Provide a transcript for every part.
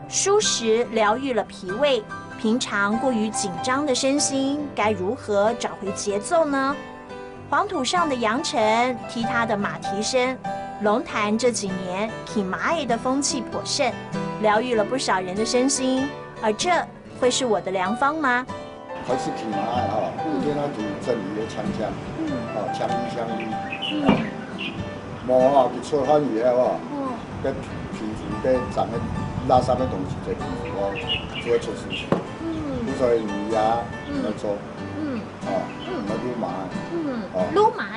蔬食疗愈了脾胃，平常过于紧张的身心，该如何找回节奏呢？黄土上的扬尘，踢踏的马蹄声，龙潭这几年骑马野的风气颇盛，疗愈了不少人的身心，而这会是我的良方吗？开始骑马的哈，有点那就真理的枪枪，枪衣枪衣，毛哈就出汗以后啊，跟皮肤跟长的拉伤的东西在皮肤哦，就会出事。所以你呀，要做，要撸麻，撸麻哎，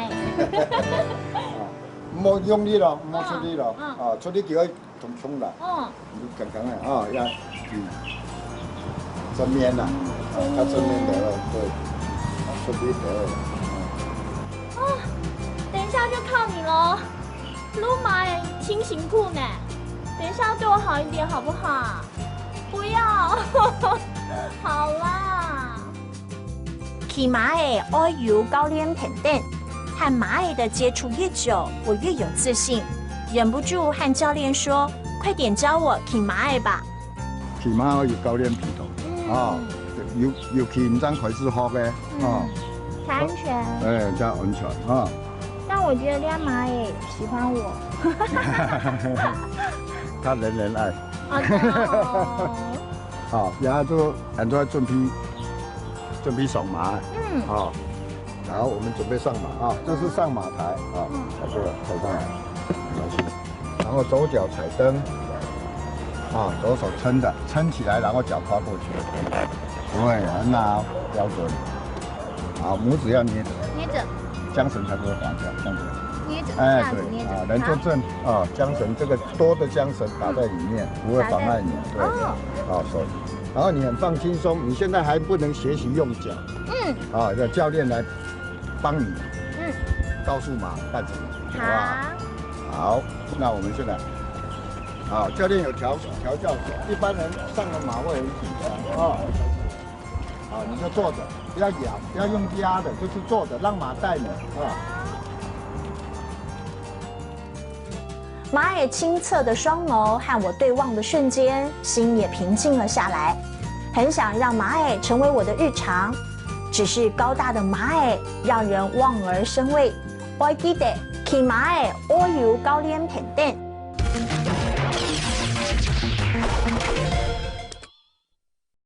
莫用力咯，莫出力咯，出力就要痛痛啦，你刚刚的要正面呐，它正面得了，对，出力得了。等一下就靠你喽，撸麻哎，轻型裤呢，等一下对我好一点好不好？不要，好啦。骑马野爱油高练平等，和马野的接触越久，我越有自信，忍不住和教练说：“快点教我骑马野吧。”骑马要高练皮头，尤其唔当开始学嘅，才安全。才安全但我觉得练马也喜欢我。他人人爱。然后就很多准备上马，然后我们准备上马这是上马台在这个踩上来，然后左脚踩蹬，左手撑起来，然后脚跨过去，对，很好，标准，好，拇指要捏着，缰绳才不会滑掉，这样子。捏着，对，人坐正缰绳这个多的缰绳打在里面，不会妨碍你，对，手，然后你很放轻松，你现在还不能学习用脚，要教练来帮你，告诉马干什么，好，那我们现在，教练有调教，一般人上了马会很紧张，你就坐着，不要咬，不要用压的，就是坐着，让马带你，马野清澈的双眸和我对望的瞬间，心也平静了下来。很想让马野成为我的日常，只是高大的马野让人望而生畏。我记得骑马野，我有高练平等。